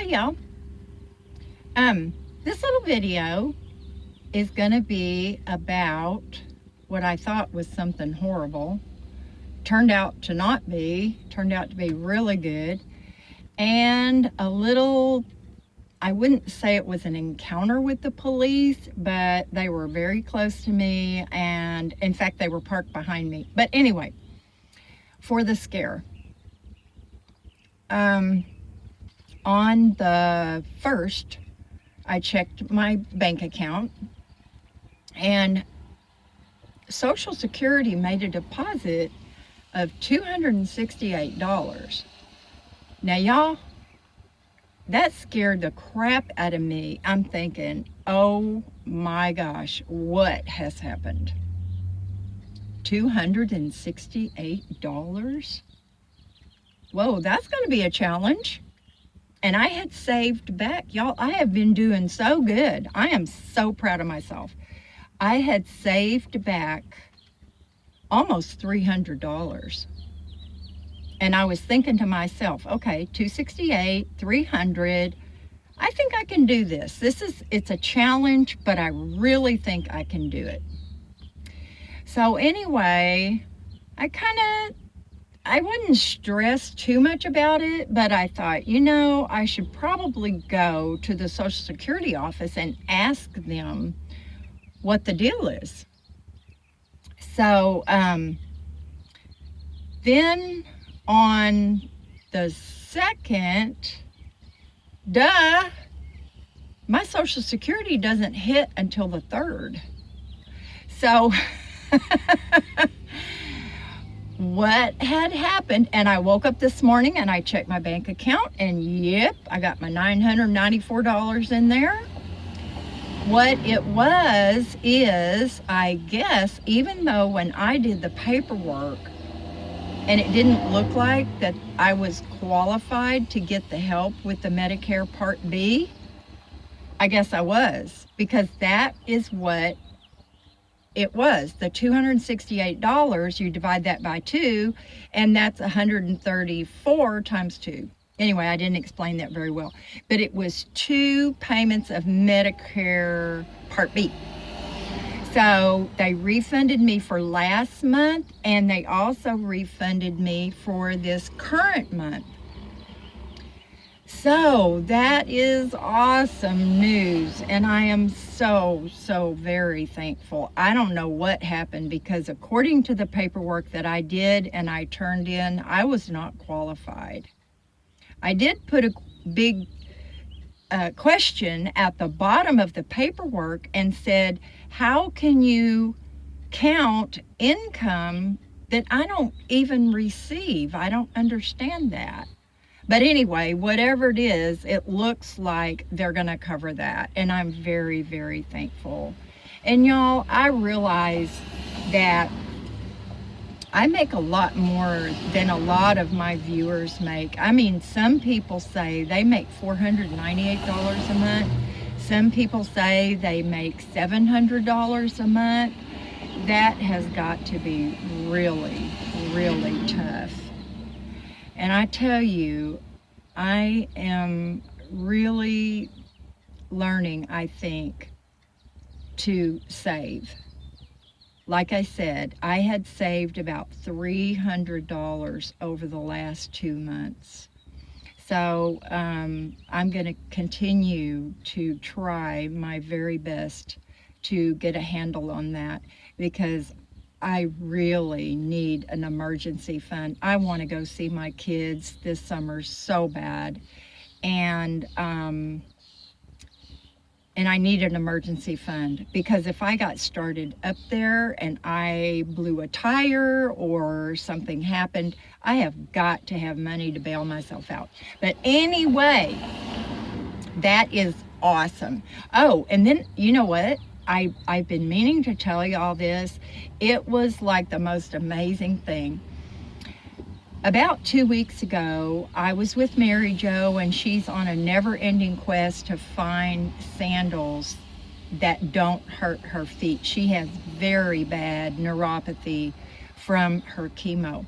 Hey y'all. This little video is gonna be about what I thought was something horrible. Turned out to not be, turned out to be really good. And a little, I wouldn't say it was an encounter with the police, but they were very close to me. And in fact, they were parked behind me. But anyway, for the scare. On the 1st, I checked my bank account and Social Security made a deposit of $268. Now, y'all, that scared the crap out of me. I'm thinking, oh my gosh, what has happened? $268? Whoa, that's going to be a challenge. And I had saved back, y'all, I have been doing so good. I am so proud of myself. I had saved back almost $300. And I was thinking to myself, okay, 268, 300. I think I can do this. It's a challenge, but I really think I can do it. So anyway, I wouldn't stress too much about it, but I thought, I should probably go to the Social Security office and ask them what the deal is. So then on the 2nd, my Social Security doesn't hit until the 3rd. So what had happened, and I woke up this morning and I checked my bank account, and yep, I got my $994 in there. What it was is, I guess, even though when I did the paperwork and it didn't look like that I was qualified to get the help with the Medicare Part B, I guess I was, because that is what it was. The $268, you divide that by 2, and that's 134 times 2. Anyway, I didn't explain that very well. But it was 2 payments of Medicare Part B. So they refunded me for last month, and they also refunded me for this current month. So that is awesome news, and I am so very thankful. I don't know what happened, because according to the paperwork that I did and I turned in, I was not qualified. I did put a big question at the bottom of the paperwork and said, how can you count income that I don't even receive? I don't understand that. But anyway, whatever it is, it looks like they're going to cover that. And I'm very, very thankful. And y'all, I realize that I make a lot more than a lot of my viewers make. I mean, some people say they make $498 a month. Some people say they make $700 a month. That has got to be really, really tough. And I tell you, I am really learning, I think, to save. Like I said, I had saved about $300 over the last 2 months. So I'm going to continue to try my very best to get a handle on that, because I really need an emergency fund. I want to go see my kids this summer so bad, and I need an emergency fund, because if I got started up there and I blew a tire or something happened, I have got to have money to bail myself out. But anyway, that is awesome. Oh, and then you know what? I've been meaning to tell you all this. It was like the most amazing thing. About 2 weeks ago, I was with Mary Jo, and she's on a never-ending quest to find sandals that don't hurt her feet. She has very bad neuropathy from her chemo.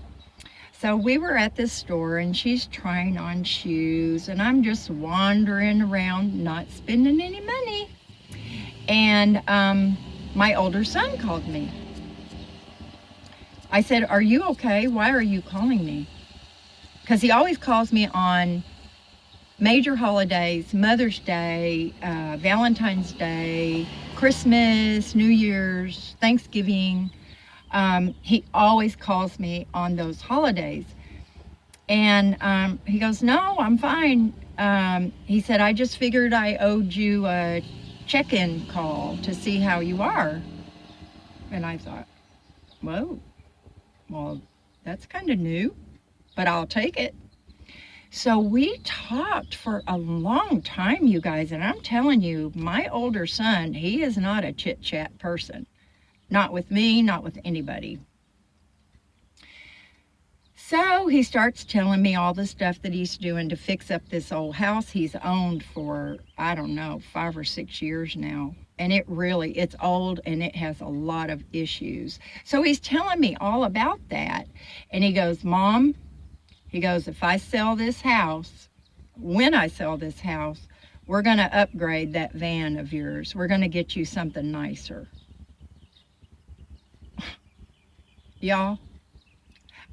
So we were at this store and she's trying on shoes and I'm just wandering around, not spending any money. And my older son called me. I said, "Are you okay? Why are you calling me?" Because he always calls me on major holidays, Mother's Day, Valentine's Day, Christmas, New Year's, Thanksgiving. He always calls me on those holidays. And he goes, "No, I'm fine." He said, "I just figured I owed you a check-in call to see how you are." And I thought, whoa, well, that's kind of new, but I'll take it. So we talked for a long time, you guys, and I'm telling you, my older son, he is not a chit-chat person. Not with me, not with anybody. So he starts telling me all the stuff that he's doing to fix up this old house he's owned for, I don't know, 5 or 6 years now. And it's old and it has a lot of issues. So he's telling me all about that. And he goes, "Mom," he goes, "if I sell this house, when I sell this house, we're going to upgrade that van of yours. We're going to get you something nicer." Y'all,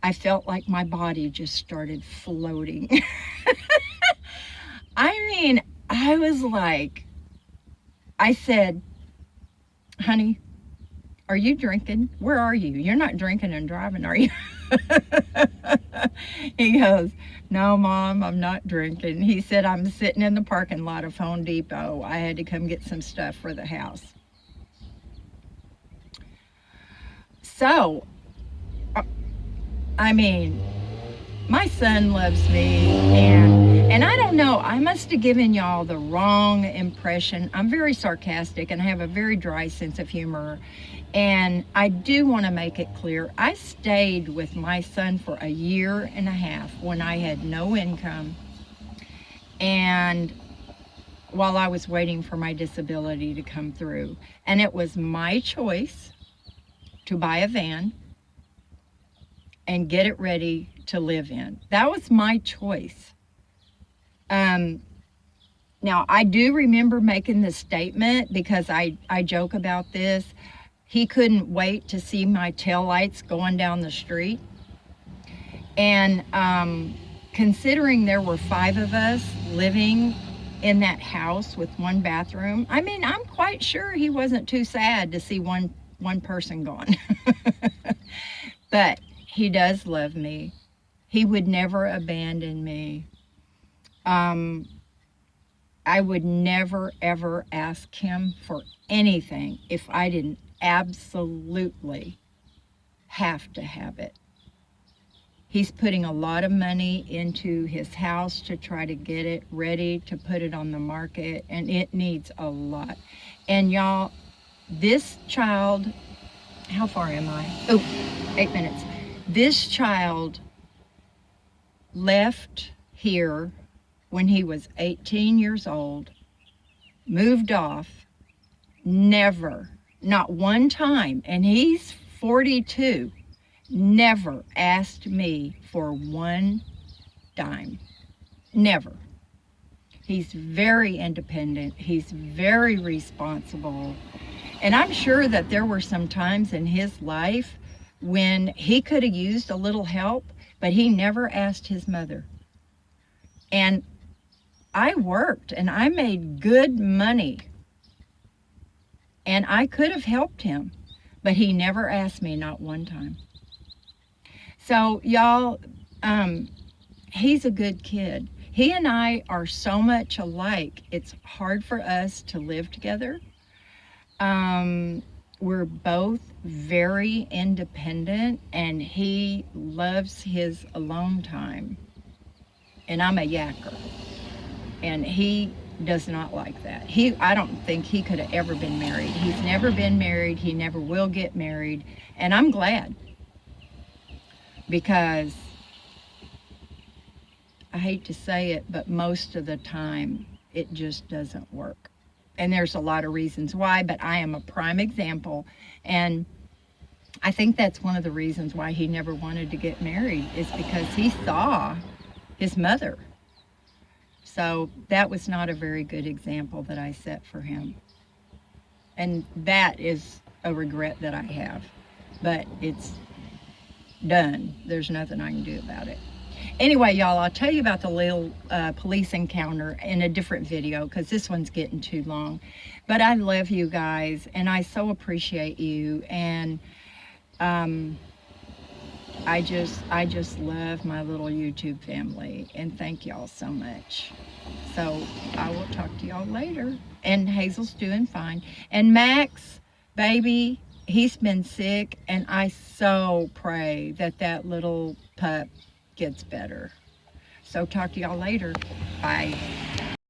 I felt like my body just started floating. I mean, I was like, I said, "Honey, are you drinking? Where are you? You're not drinking and driving, are you?" He goes, "No, Mom, I'm not drinking." He said, "I'm sitting in the parking lot of Home Depot. I had to come get some stuff for the house." So, I mean, my son loves me, and I don't know, I must have given y'all the wrong impression. I'm very sarcastic and I have a very dry sense of humor. And I do want to make it clear, I stayed with my son for 1.5 years when I had no income, and while I was waiting for my disability to come through. And it was my choice to buy a van and get it ready to live in. That was my choice. Now, I do remember making this statement because I joke about this. He couldn't wait to see my taillights going down the street. And considering there were 5 of us living in that house with 1 bathroom, I mean, I'm quite sure he wasn't too sad to see one person gone. But he does love me. He would never abandon me. I would never, ever ask him for anything if I didn't absolutely have to have it. He's putting a lot of money into his house to try to get it ready to put it on the market, and it needs a lot. And y'all, this child, how far am I? Oh, 8 minutes. This child left here when he was 18 years old, moved off, never, not one time, and he's 42, never asked me for 1 dime. Never. He's very independent. He's very responsible. And I'm sure that there were some times in his life when he could have used a little help, but he never asked his mother. And I worked and I made good money. And I could have helped him, but he never asked me, not one time. So y'all, he's a good kid. He and I are so much alike, it's hard for us to live together. We're both very independent, and he loves his alone time. And I'm a yacker, and he does not like that. I don't think he could have ever been married. He's never been married. He never will get married. And I'm glad, because I hate to say it, but most of the time it just doesn't work. And there's a lot of reasons why, but I am a prime example. And I think that's one of the reasons why he never wanted to get married, is because he saw his mother. So that was not a very good example that I set for him. And that is a regret that I have. But it's done. There's nothing I can do about it. Anyway, y'all, I'll tell you about the little police encounter in a different video, because this one's getting too long. But I love you guys, and I so appreciate you. And I just love my little YouTube family, and thank y'all so much. So I will talk to y'all later. And Hazel's doing fine. And Max, baby, he's been sick, and I so pray that that little pup gets better. So talk to y'all later. Bye.